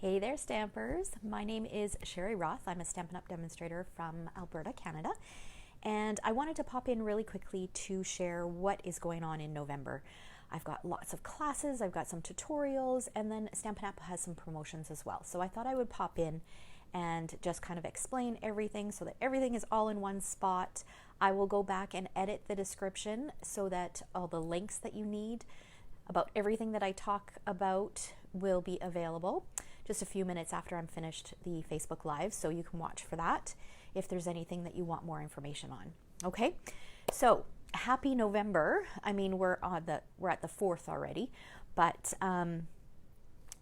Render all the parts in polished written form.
Hey there, Stampers. My name is Sherry Roth. I'm a Stampin' Up! Demonstrator from Alberta, Canada. And I wanted to pop in really quickly to share what is going on in November. I've got lots of classes, I've got some tutorials, and then Stampin' Up! Has some promotions as well. So I thought I would pop in and just kind of explain everything so that everything is all in one spot. I will go back and edit the description so that all the links that you need about everything that I talk about will be available just a few minutes after I'm finished the Facebook Live, so you can watch for that if there's anything that you want more information on. Okay, so happy November. I mean, we're at the 4th already, but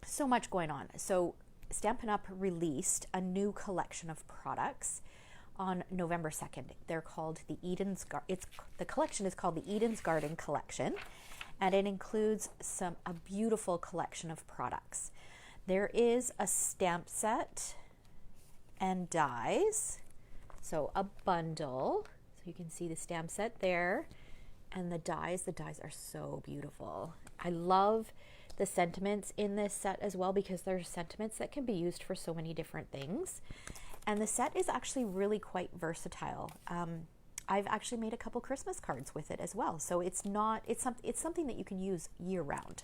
so much going on. So Stampin' Up! Released a new collection of products on November 2nd. They're called the the collection is called the Eden's Garden Collection, and it includes a beautiful collection of products. There is a stamp set and dies, so a bundle. So you can see the stamp set there, and the dies are so beautiful. I love the sentiments in this set as well, because there's sentiments that can be used for so many different things. And the set is actually really quite versatile. I've actually made a couple Christmas cards with it as well. So it's something that you can use year round.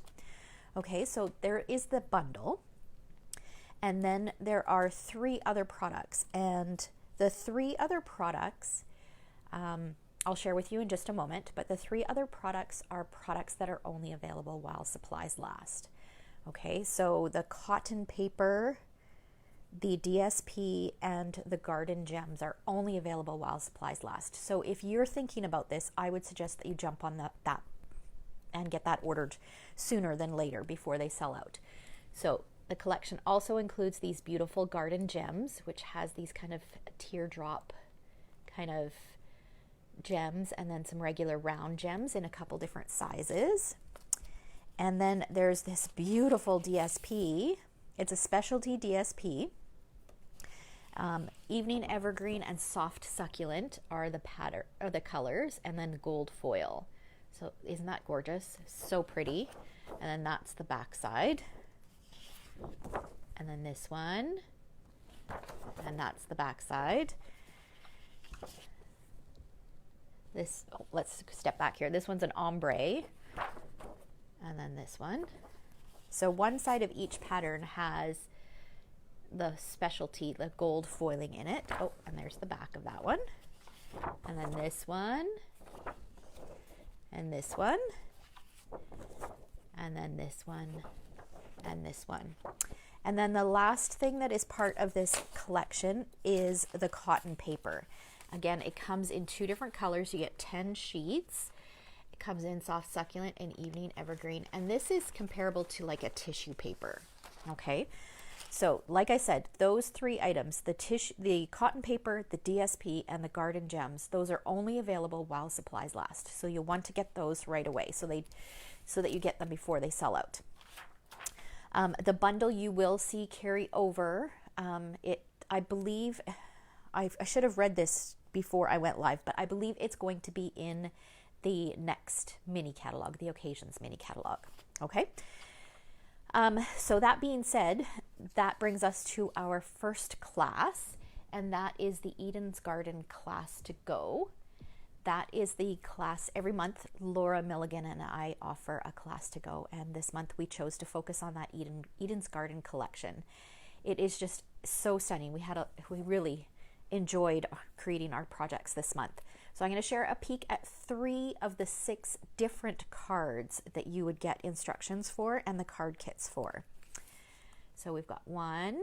Okay, so there is the bundle. And then there are 3 other products. And the 3 other products, I'll share with you in just a moment, but the 3 other products are products that are only available while supplies last. Okay, so the cotton paper, the DSP, and the garden gems are only available while supplies last. So if you're thinking about this, I would suggest that you jump on that and get that ordered sooner than later before they sell out. So the collection also includes these beautiful garden gems, which has these kind of teardrop kind of gems, and then some regular round gems in a couple different sizes. And then there's this beautiful DSP. It's a specialty DSP. Evening Evergreen and Soft Succulent are the colors, and then gold foil. So isn't that gorgeous? So pretty. And then that's the back side. And then this one, and that's the back side. Let's step back here. This one's an ombre, and then this one. So one side of each pattern has the specialty, the gold foiling in it. Oh, and there's the back of that one. And then this one, and this one, and then this one, and this one. And then the last thing that is part of this collection is the cotton paper. Again, it comes in 2 different colors. You get 10 sheets. It comes in Soft Succulent and Evening Evergreen. And this is comparable to like a tissue paper. Okay. So like I said, those 3 items, the cotton paper, the DSP, and the garden gems, those are only available while supplies last. So you'll want to get those right away so that you get them before they sell out. The bundle you will see carry over. I believe, I should have read this before I went live, but I believe it's going to be in the next mini catalog, the Occasions mini catalog. Okay. So that being said, that brings us to our first class, and that is the Eden's Garden Class to Go. That is the class every month. Laura Milligan and I offer a class to go, and this month we chose to focus on that Eden's Garden collection. It is just so stunning. We really enjoyed creating our projects this month. So I'm going to share a peek at 3 of the 6 different cards that you would get instructions for and the card kits for. So we've got 1,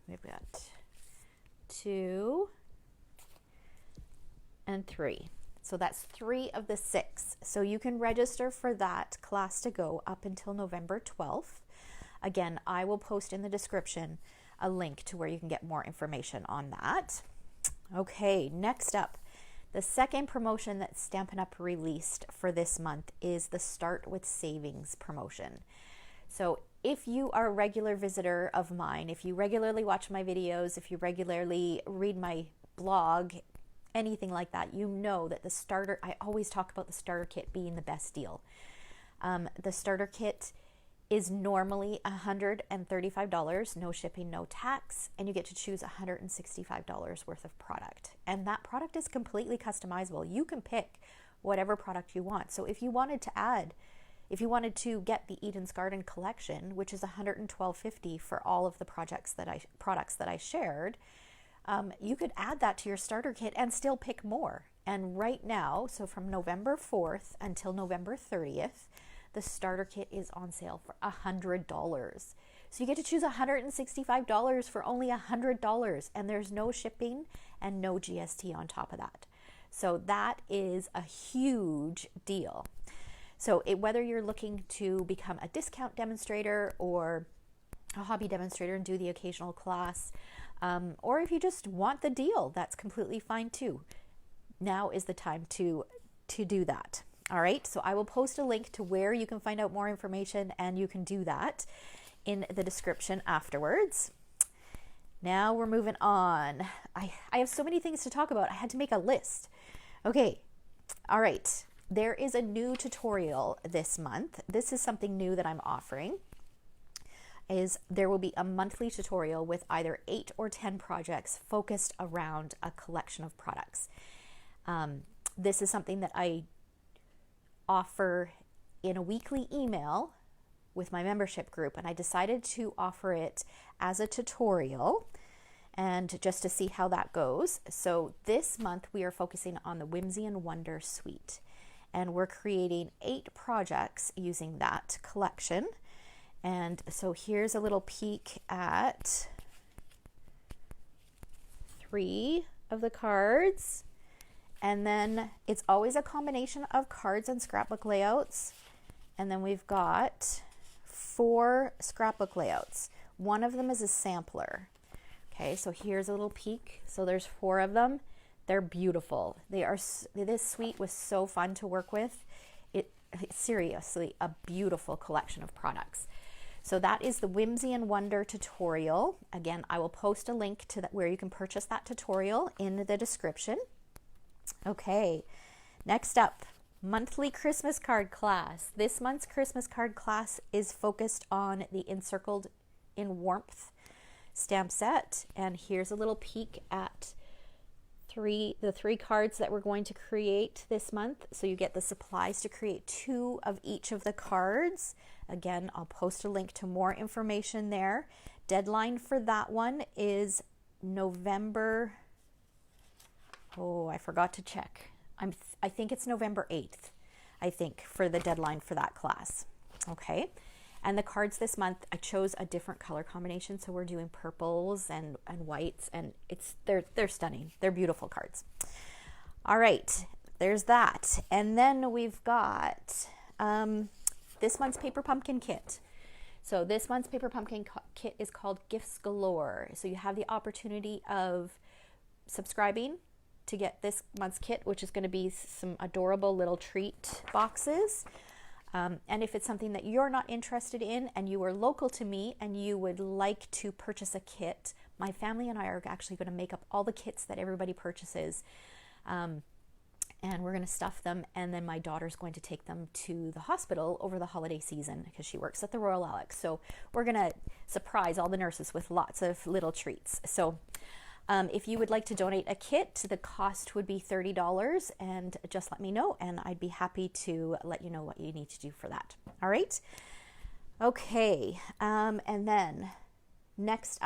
we've got 2, and 3. So that's 3 of the 6. So you can register for that class to go up until November 12th. Again, I will post in the description a link to where you can get more information on that. Okay, next up, the second promotion that Stampin' Up! Released for this month is the Start with Savings promotion. So if you are a regular visitor of mine, if you regularly watch my videos, if you regularly read my blog, anything like that, you know that the starter, I always talk about the starter kit being the best deal. The starter kit is normally $135, no shipping, no tax, and you get to choose $165 worth of product. And that product is completely customizable. You can pick whatever product you want. So if you wanted to get the Eden's Garden collection, which is $112.50 for all of the products that I shared, you could add that to your starter kit and still pick more. And right now, so from November 4th until November 30th, the starter kit is on sale for $100. So you get to choose $165 for only $100, and there's no shipping and no GST on top of that. So that is a huge deal. So whether you're looking to become a discount demonstrator or a hobby demonstrator and do the occasional class, or if you just want the deal, that's completely fine too. Now is the time to do that. All right, so I will post a link to where you can find out more information, and you can do that in the description afterwards. Now we're moving on. I have so many things to talk about. I had to make a list. Okay, all right. There is a new tutorial this month. This is something new that I'm offering. There will be a monthly tutorial with either 8 or 10 projects focused around a collection of products. This is something that I offer in a weekly email with my membership group, and I decided to offer it as a tutorial and just to see how that goes. So this month we are focusing on the Whimsy and Wonder Suite, and we're creating 8 projects using that collection. And so here's a little peek at 3 of the cards. And then it's always a combination of cards and scrapbook layouts. And then we've got 4 scrapbook layouts. One of them is a sampler. Okay, so here's a little peek. So there's 4 of them. They're beautiful. This suite was so fun to work with. It's seriously a beautiful collection of products. So that is the Whimsy and Wonder tutorial. Again, I will post a link to where you can purchase that tutorial in the description. Okay, next up, monthly Christmas card class. This month's Christmas card class is focused on the Encircled in Warmth stamp set. And here's a little peek at the 3 cards that we're going to create this month. So you get the supplies to create 2 of each of the cards. Again, I'll post a link to more information there. Deadline for that one is November... Oh, I forgot to check. I think it's November 8th, I think, for the deadline for that class. Okay. And the cards this month, I chose a different color combination. So we're doing purples and whites, and they're stunning. They're beautiful cards. All right. There's that. And then we've got this month's Paper Pumpkin Kit. So this month's Paper Pumpkin Kit is called Gifts Galore. So you have the opportunity of subscribing to get this month's kit, which is going to be some adorable little treat boxes. And if it's something that you're not interested in and you are local to me and you would like to purchase a kit, my family and I are actually going to make up all the kits that everybody purchases. And we're going to stuff them, and then my daughter's going to take them to the hospital over the holiday season because she works at the Royal Alex. So we're going to surprise all the nurses with lots of little treats. So if you would like to donate a kit, the cost would be $30, and just let me know, and I'd be happy to let you know what you need to do for that. All right. Okay. And then next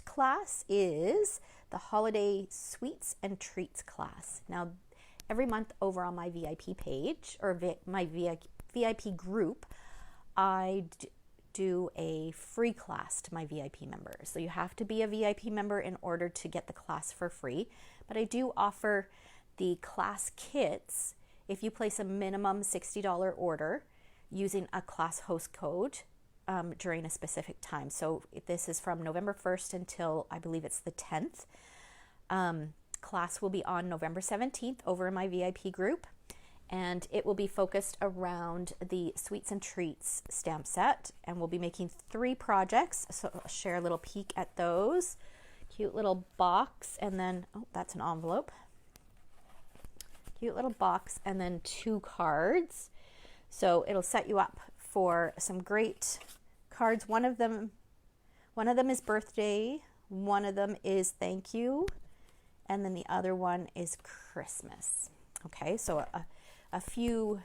class is the Holiday Sweets and Treats class. Now, every month over on my VIP page or my VIP group, I do a free class to my VIP members. So you have to be a VIP member in order to get the class for free. But I do offer the class kits if you place a minimum $60 order using a class host code during a specific time. So this is from November 1st until I believe it's the 10th. Class will be on November 17th over in my VIP group, and it will be focused around the Sweets and Treats stamp set, and we'll be making 3 projects. So I'll share a little peek at those. Cute little box, and then, oh, that's an envelope. Cute little box, and then 2 cards. So it'll set you up for some great cards. One of them is birthday, one of them is thank you, and then the other one is Christmas. Okay, so a few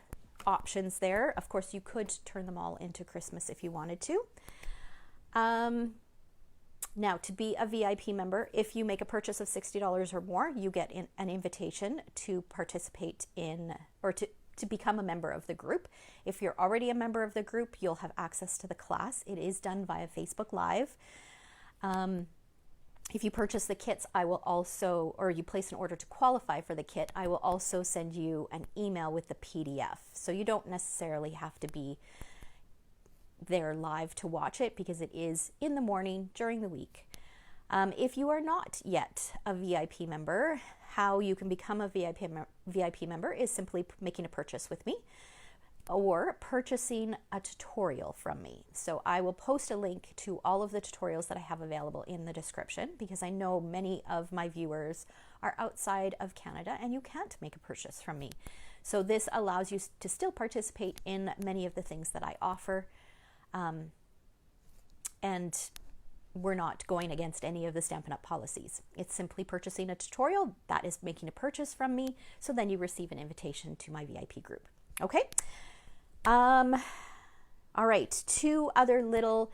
options there. Of course, you could turn them all into Christmas if you wanted to. Now, to be a VIP member, if you make a purchase of $60 or more, you get an invitation to participate in, or to become a member of the group. If you're already a member of the group, you'll have access to the class. It is done via Facebook Live. If you purchase the kits, I will also, or you place an order to qualify for the kit, I will also send you an email with the PDF. So you don't necessarily have to be there live to watch it, because it is in the morning during the week. If you are not yet a VIP member, how you can become a VIP member is simply making a purchase with me or purchasing a tutorial from me. So I will post a link to all of the tutorials that I have available in the description, because I know many of my viewers are outside of Canada and you can't make a purchase from me. So this allows you to still participate in many of the things that I offer. And we're not going against any of the Stampin' Up policies. It's simply purchasing a tutorial. That is making a purchase from me. So then you receive an invitation to my VIP group. Okay. All right. Two other little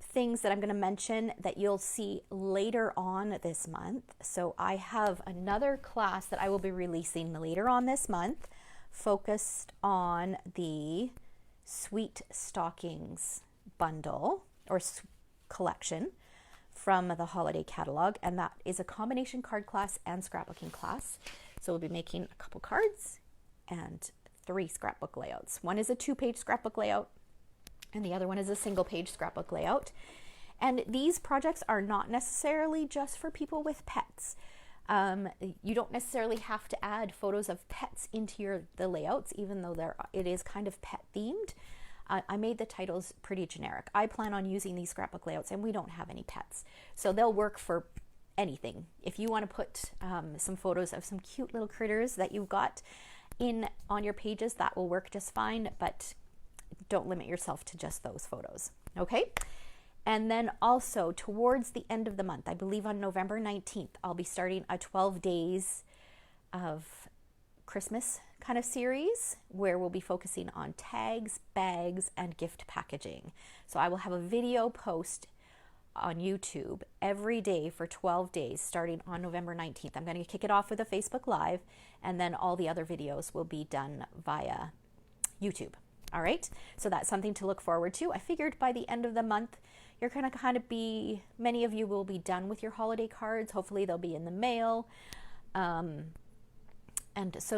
things that I'm going to mention that you'll see later on this month. So I have another class that I will be releasing later on this month, focused on the Sweet Stockings bundle or collection from the holiday catalog, and that is a combination card class and scrapbooking class. So we'll be making a couple cards and 3 scrapbook layouts. One is a 2-page scrapbook layout and the other one is a single-page scrapbook layout. And these projects are not necessarily just for people with pets. You don't necessarily have to add photos of pets into the layouts, even though it is kind of pet themed. I made the titles pretty generic. I plan on using these scrapbook layouts and we don't have any pets. So they'll work for anything. If you want to put some photos of some cute little critters that you've got on your pages, that will work just fine, but don't limit yourself to just those photos. Okay? And then also towards the end of the month, I believe on November 19th, I'll be starting a 12 days of Christmas kind of series where we'll be focusing on tags, bags, and gift packaging. So I will have a video post on YouTube every day for 12 days starting on November 19th. I'm going to kick it off with a Facebook Live, and then all the other videos will be done via YouTube. All right, so that's something to look forward to. I figured by the end of the month, you're going to kind of many of you will be done with your holiday cards. Hopefully they'll be in the mail. And so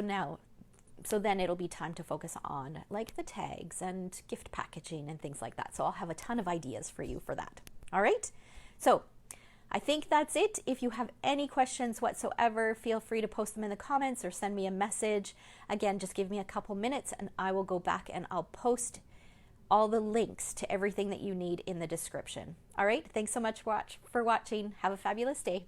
then it'll be time to focus on like the tags and gift packaging and things like that. So I'll have a ton of ideas for you for that. All right, so I think that's it. If you have any questions whatsoever, feel free to post them in the comments or send me a message. Again, just give me a couple minutes and I will go back and I'll post all the links to everything that you need in the description. All right, thanks so much for watching. Have a fabulous day.